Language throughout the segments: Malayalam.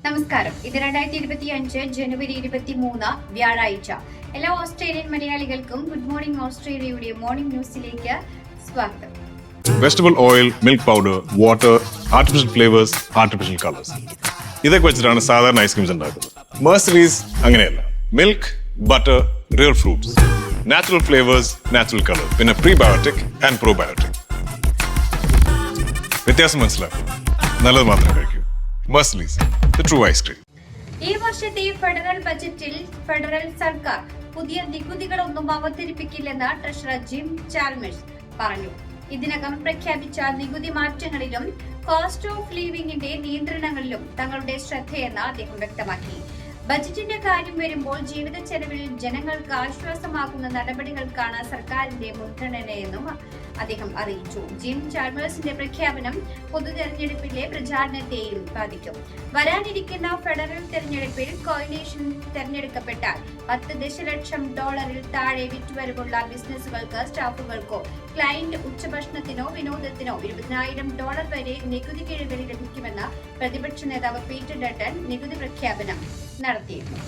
നമസ്കാരം. ഇത് 2025 ജനുവരി 23 വ്യാഴാഴ്ച. എല്ലാ ഓസ്ട്രേലിയൻ മലയാളികൾക്കും ഗുഡ് മോർണിംഗ് ഓസ്ട്രേലിയയുടെ മോർണിംഗ് ന്യൂസിലേക്ക് സ്വാഗതം. Vegetable oil, milk powder, water, artificial flavours, artificial colours ഇതൊക്കെ വെച്ചിട്ടാണ് സാധാരണ ഐസ്ക്രീംസ് ഉണ്ടാക്കുന്നത്. മേഴ്സറീസ് അങ്ങനെയല്ല. Milk, butter, real fruits, natural flavours, natural colour, പിന്നെ പ്രീബയോട്ടിക് ആൻഡ് പ്രോബയോട്ടിക്. വ്യത്യാസം മനസ്സിലാക്കും. നല്ലത് മാത്രം കഴിക്കൂ. മേഴ്സറീസ്, ദി ട്രൂ ഐസ്ക്രീം. ഈ വർഷത്തെ ഫെഡറൽ ബജറ്റിൽ ഫെഡറൽ സർക്കാർ പുതിയ നികുതികളൊന്നും അവതരിപ്പിക്കില്ലെന്ന് ട്രഷറർ ജിം ചാൽമേഴ്സ് പറഞ്ഞു. ഇതിനകം പ്രഖ്യാപിച്ച നികുതി മാറ്റങ്ങളിലും കോസ്റ്റ് ഓഫ് ലിവിംഗിന്റെ നിയന്ത്രണങ്ങളിലും തങ്ങളുടെ ശ്രദ്ധയെന്ന് അദ്ദേഹം വ്യക്തമാക്കി. ബജറ്റിന്റെ കാര്യം വരുമ്പോൾ ജീവിത ചെലവിൽ ജനങ്ങൾക്ക് ആശ്വാസമാകുന്ന നടപടികൾക്കാണ് സർക്കാരിന്റെ മുൻഗണനയെന്നും അദ്ദേഹം അറിയിച്ചു. ജിം ചാൽമേഴ്സിന്റെ പ്രഖ്യാപനം പൊതു തെരഞ്ഞെടുപ്പിലെ പ്രചാരണത്തെയും ബാധിക്കും. വരാനിരിക്കുന്ന ഫെഡറൽ തെരഞ്ഞെടുപ്പിൽ കോയിലേഷൻ തെരഞ്ഞെടുക്കപ്പെട്ടാൽ $10 ദശലക്ഷം താഴെ വിറ്റുവരവുള്ള ബിസിനസ്സുകൾക്ക്, സ്റ്റാഫുകൾക്കോ ക്ലയന്റ് ഉച്ചഭക്ഷണത്തിനോ വിനോദത്തിനോ $20,000 വരെ നികുതി കിഴിവ് ലഭിക്കുമെന്ന് പ്രതിപക്ഷ നേതാവ് പീറ്റർ ഡട്ടൺ നികുതി പ്രഖ്യാപനം നടത്തിയിരുന്നു.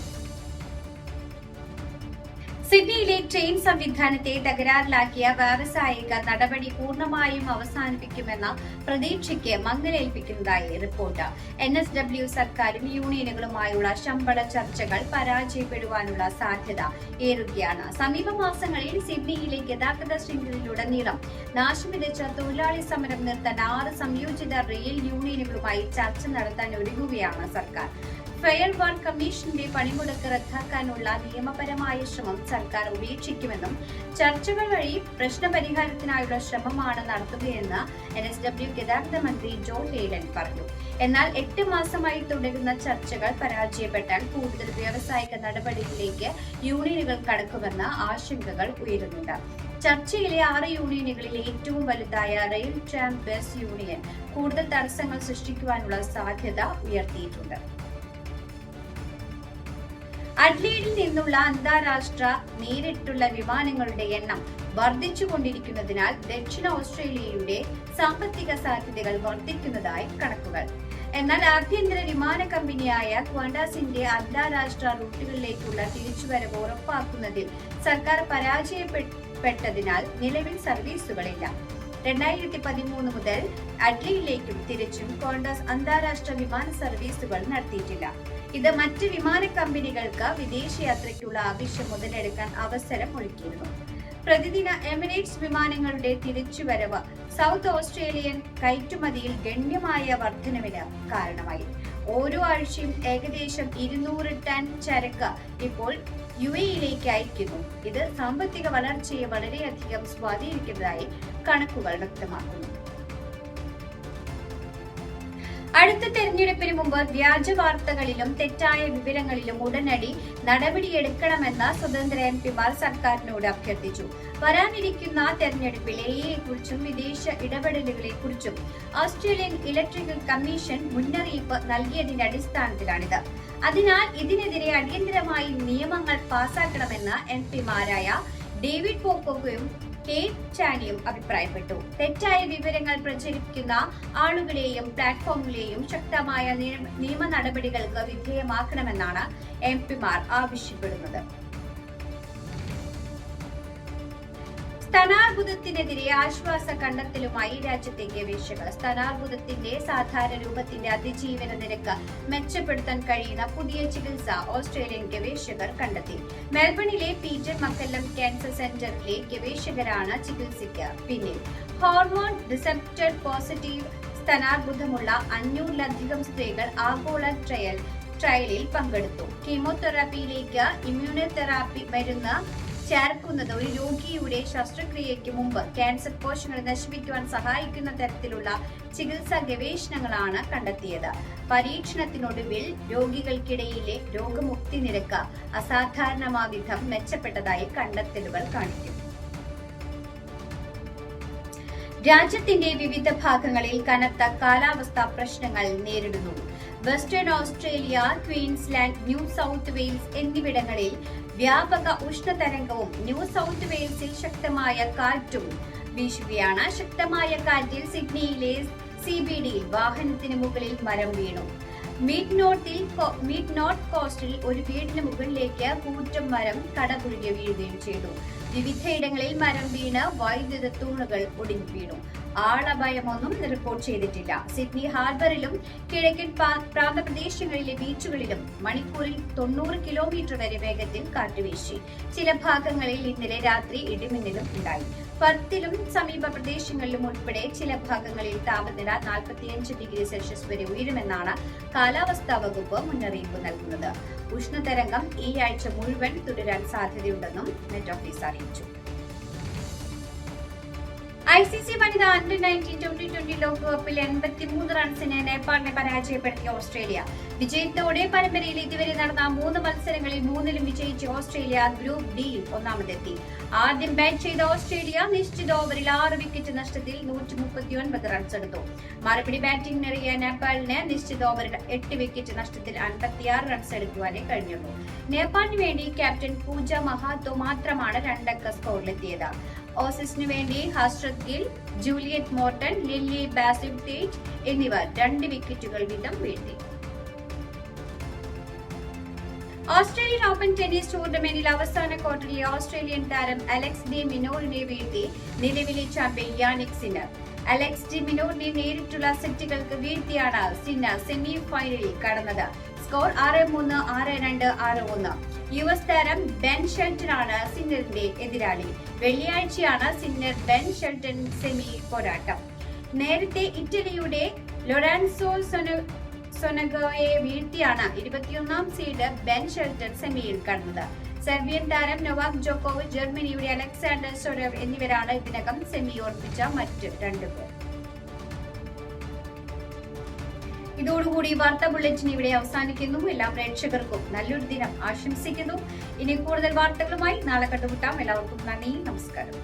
സിഡ്നിയിലെ ട്രെയിൻ സംവിധാനത്തെ തകരാറിലാക്കിയ വ്യാവസായിക നടപടി പൂർണ്ണമായും അവസാനിപ്പിക്കുമെന്ന പ്രതീക്ഷയ്ക്ക് മങ്ങലേൽപ്പിക്കുന്നതായി റിപ്പോർട്ട്. NSW സർക്കാരും യൂണിയനുകളുമായുള്ള ശമ്പള ചർച്ചകൾ പരാജയപ്പെടുവാനുള്ള സാധ്യത ഏറുകയാണ്. സമീപ മാസങ്ങളിൽ സിഡ്നിയിലെ ഗതാഗത ശൃംഖലയിലുടനീളം നാശം വിതച്ച തൊഴിലാളി സമരം നിർത്താൻ 6 സംയോജിത റെയിൽ യൂണിയനുകളുമായി ചർച്ച നടത്താൻ ഒരുങ്ങുകയാണ് സർക്കാർ. ഫെയർ വർക്ക് കമ്മീഷന്റെ പണിമുടക്ക് റദ്ദാക്കാനുള്ള നിയമപരമായ ശ്രമം സർക്കാർ ഉപേക്ഷിക്കുമെന്നും ചർച്ചകൾ വഴി പ്രശ്നപരിഹാരത്തിനായുള്ള ശ്രമമാണ് നടത്തുകയെന്ന് NSW ഗതാഗത മന്ത്രി ജോ ലേലൻ പറഞ്ഞു. എന്നാൽ 8 മാസമായി തുടരുന്ന ചർച്ചകൾ പരാജയപ്പെട്ടാൽ കൂടുതൽ വ്യാവസായിക നടപടികളിലേക്ക് യൂണിയനുകൾ കടക്കുമെന്ന ആശങ്കകൾ ഉയരുന്നുണ്ട്. ചർച്ചയിലെ 6 യൂണിയനുകളിൽ ഏറ്റവും വലുതായ റെയിൽ ട്രാം ബസ് യൂണിയൻ കൂടുതൽ തടസ്സങ്ങൾ സൃഷ്ടിക്കുവാനുള്ള സാധ്യത ഉയർത്തിയിട്ടുണ്ട്. അഡ്ലീഡിൽ നിന്നുള്ള അന്താരാഷ്ട്ര നേരിട്ടുള്ള വിമാനങ്ങളുടെ എണ്ണം വർദ്ധിച്ചുകൊണ്ടിരിക്കുന്നതിനാൽ ദക്ഷിണ ഓസ്ട്രേലിയയുടെ സാമ്പത്തിക സാധ്യതകൾ വർദ്ധിക്കുന്നതായി കണക്കുകൾ. എന്നാൽ ആഭ്യന്തര വിമാന കമ്പനിയായ ക്വാണ്ടസിന്റെ അന്താരാഷ്ട്ര റൂട്ടുകളിലേക്കുള്ള തിരിച്ചുവരവ് ഉറപ്പാക്കുന്നതിൽ സർക്കാർ പരാജയപ്പെട്ടതിനാൽ നിലവിൽ സർവീസുകളില്ല. 2013 മുതൽ അഡ്ലീഡിലേക്കും തിരിച്ചും ക്വാണ്ടസ് അന്താരാഷ്ട്ര വിമാന സർവീസുകൾ നടത്തിയിട്ടില്ല. ഇത് മറ്റ് വിമാന കമ്പനികൾക്ക് വിദേശയാത്രയ്ക്കുള്ള ആവശ്യം മുതലെടുക്കാൻ അവസരം ഒരുക്കിയിരുന്നു. പ്രതിദിന എമിറേറ്റ്സ് വിമാനങ്ങളുടെ തിരിച്ചുവരവ് സൗത്ത് ഓസ്ട്രേലിയൻ കയറ്റുമതിയിൽ ഗണ്യമായ വർധനവിന് കാരണമായി. ഓരോ ആഴ്ചയും ഏകദേശം 200 ടൺ ചരക്ക് ഇപ്പോൾ UAEയിലേക്ക് അയക്കുന്നു. ഇത് സാമ്പത്തിക വളർച്ചയെ വളരെയധികം സ്വാധീനിക്കുന്നതായി കണക്കുകൾ വ്യക്തമാക്കുന്നു. അടുത്ത തെരഞ്ഞെടുപ്പിന് മുമ്പ് വ്യാജ വാർത്തകളിലും തെറ്റായ വിവരങ്ങളിലും ഉടനടി നടപടിയെടുക്കണമെന്ന് സ്വതന്ത്ര MPമാർ സർക്കാരിനോട് അഭ്യർത്ഥിച്ചു. വരാനിരിക്കുന്ന തെരഞ്ഞെടുപ്പിൽ AI-യെക്കുറിച്ചും വിദേശ ഇടപെടലുകളെക്കുറിച്ചും ഓസ്ട്രേലിയൻ ഇലക്ട്രിക്കൽ കമ്മീഷൻ മുന്നറിയിപ്പ് നൽകിയതിന്റെ അടിസ്ഥാനത്തിലാണിത്. അതിനാൽ ഇതിനെതിരെ അടിയന്തരമായി നിയമങ്ങൾ പാസാക്കണമെന്ന് MPമാരായ ഡേവിഡ് പോക്കോയും കേറ്റ് ചാനിയും അഭിപ്രായപ്പെട്ടു. തെറ്റായ വിവരങ്ങൾ പ്രചരിപ്പിക്കുന്ന ആളുകളെയും പ്ലാറ്റ്ഫോമുകളെയും ശക്തമായ നിയമ നടപടികൾക്ക് വിധേയമാക്കണമെന്നാണ് MPമാർ ആവശ്യപ്പെടുന്നത്. സ്തനാർബുദത്തിനെതിരെ ആശ്വാസ കണ്ടെത്തലുമായി രാജ്യത്തെ ഗവേഷകർ. സ്തനാർബുദത്തിന്റെ സാധാരണ രൂപത്തിന്റെ അതിജീവന നിരക്ക് മെച്ചപ്പെടുത്താൻ കഴിയുന്ന പുതിയ ചികിത്സ ഓസ്ട്രേലിയൻ ഗവേഷകർ കണ്ടെത്തി. മെൽബണിലെ പീറ്റർ മക്കല്ലം ക്യാൻസർ സെന്ററിലെ ഗവേഷകരാണ് ചികിത്സയ്ക്ക് പിന്നിൽ. ഹോർമോൺ റിസപ്റ്റർ പോസിറ്റീവ് സ്തനാർബുദമുള്ള 500-ലധികം സ്ത്രീകൾ ആഗോള ട്രയലിൽ പങ്കെടുത്തു. കീമോതെറാപ്പിയിലേക്ക് ഇമ്മ്യൂണോതെറാപ്പി മരുന്ന് ചേർക്കുന്നത് ഒരു രോഗിയുടെ ശസ്ത്രക്രിയയ്ക്ക് മുമ്പ് ക്യാൻസർ കോശങ്ങളെ നശിപ്പിക്കുവാൻ സഹായിക്കുന്ന തരത്തിലുള്ള ചികിത്സാ ഗവേഷണങ്ങളാണ് കണ്ടെത്തിയത്. പരീക്ഷണത്തിനൊടുവിൽ രോഗികൾക്കിടയിലെ രോഗമുക്തി നിരക്ക് അസാധാരണമാവിധം മെച്ചപ്പെട്ടതായി കണ്ടെത്തലുകൾ കാണിക്കുന്നു. രാജ്യത്തിന്റെ വിവിധ ഭാഗങ്ങളിൽ കനത്ത കാലാവസ്ഥാ പ്രശ്നങ്ങൾ നേരിടുന്നു. Western Australia, Queensland, new south Wales എന്നിവിടങ്ങളിൽ വ്യാപക ഉഷ്ണതരംഗവും ന്യൂ സൗത്ത് വെയിൽസിൽ ശക്തമായ കാറ്റും വീശുകയാണ്. ശക്തമായ കാറ്റിൽ സിഡ്നിയിലെ CBDയിൽ വാഹനത്തിന് മുകളിൽ മരം വീണു. മിഡ് നോർത്ത് കോസ്റ്റിൽ ഒരു വീടിന് മുകളിലേക്ക് കൂറ്റൻ മരം കടപുഴകി വീഴുകയും ചെയ്തു. വിവിധയിടങ്ങളിൽ മരം വീണ് വൈദ്യുത തൂണുകൾ ഒടിഞ്ഞു വീണു. ആളപായമൊന്നും റിപ്പോർട്ട് ചെയ്തിട്ടില്ല. സിഡ്നി ഹാർബറിലും കിഴക്കൻ പ്രാന്തപ്രദേശങ്ങളിലെ ബീച്ചുകളിലും മണിക്കൂറിൽ 90 കിലോമീറ്റർ വരെ വേഗത്തിൽ കാറ്റ് വീശി. ചില ഭാഗങ്ങളിൽ ഇന്നലെ രാത്രി ഇടിമിന്നലും ഉണ്ടായി. പർത്തിലും സമീപ പ്രദേശങ്ങളിലും ഉൾപ്പെടെ ചില ഭാഗങ്ങളിൽ താപനില 45 ഡിഗ്രി സെൽഷ്യസ് വരെ ഉയരുമെന്നാണ് കാലാവസ്ഥാ വകുപ്പ് മുന്നറിയിപ്പ് നൽകുന്നത്. ഉഷ്ണതരംഗം ഈ ആഴ്ച മുഴുവൻ തുടരാൻ സാധ്യതയുണ്ടെന്നും മെറ്റ് ഓഫീസ് അറിയിച്ചു. ICC വനിതാ അണ്ടർ 19 2020 ലോകകപ്പിൽ 83 റൺസിന് നേപ്പാളിനെ പരാജയപ്പെടുത്തിയ ഓസ്ട്രേലിയ. വിജയത്തോടെ പരമ്പരയിൽ ഇതുവരെ നടന്ന 3 മത്സരങ്ങളിൽ 3ലും വിജയിച്ച ഓസ്ട്രേലിയ ഗ്രൂപ്പ് ഡിയിൽ ഒന്നാമതെത്തി. ആദ്യം ബാറ്റ് ചെയ്ത ഓസ്ട്രേലിയ നിശ്ചിത ഓവറിൽ 6 വിക്കറ്റ് നഷ്ടത്തിൽ 139 റൺസ് എടുത്തു. മറുപടി ബാറ്റിംഗിനിറങ്ങിയ നേപ്പാളിന് നിശ്ചിത ഓവറിൽ 8 വിക്കറ്റ് നഷ്ടത്തിൽ 56 റൺസ് എടുക്കുവാനേ കഴിഞ്ഞുള്ളൂ. നേപ്പാളിന് വേണ്ടി ക്യാപ്റ്റൻ പൂജ മഹാത്തോ മാത്രമാണ് 2 അക്ക സ്കോറിലെത്തിയത്. ഓസീസിനു വേണ്ടി Hasrat Gill, Juliette Morton, Lily Bassingthwaighte എന്നിവർ 2 വിക്കറ്റുകൾ വീതം വീഴ്ത്തി. ഓസ്ട്രേലിയൻ ഓപ്പൺ ടെന്നീസ് ടൂർണമെന്റിൽ അവസാന ക്വാർട്ടറിലെ ഓസ്ട്രേലിയൻ താരം അലക്സ് ഡി മിനോറിനെ വീഴ്ത്തി നിലവിലെ ചാമ്പ്യൻ യാനിക് സിന്നർ. അലക്സ് ഡി മിനോറിനെ നേരിട്ടുള്ള സെറ്റുകൾക്ക് വീഴ്ത്തിയാണ് സിന്നർ സെമി ഫൈനലിൽ കടന്നത്. സ്കോർ 6-3, 6-2, 6-1. US താരം ബെൻ ഷെൽട്ടനാണ് സിന്നറിന്റെ എതിരാളി. വെള്ളിയാഴ്ചയാണ് സിന്നർ ബെൻ ഷെൽട്ടൻ സെമി പോരാട്ടം. നേരത്തെ ഇറ്റലിയുടെ ലൊറാൻസോ സൊനഗോയെ വീഴ്ത്തിയാണ് 21ാം സീഡ് ബെൻ ഷെൽട്ടൻ സെമിയിൽ കടന്നത്. സെർബിയൻ താരം നൊവാക് ജോക്കോവിച്ച്, ജർമ്മനിയുടെ അലക്സാണ്ടർ സൊരവ് എന്നിവരാണ് ഇതിനകം സെമി ഉറപ്പിച്ച മറ്റ് 2 പേർ. ഇതോടുകൂടി വാർത്താ ബുള്ളറ്റിൻ ഇവിടെ അവസാനിക്കുന്നു. എല്ലാ പ്രേക്ഷകർക്കും നല്ലൊരു ദിനം ആശംസിക്കുന്നു. ഇനി കൂടുതൽ വാർത്തകളുമായി നാളെ കണ്ടുമുട്ടാം. എല്ലാവർക്കും നന്ദി, നമസ്കാരം.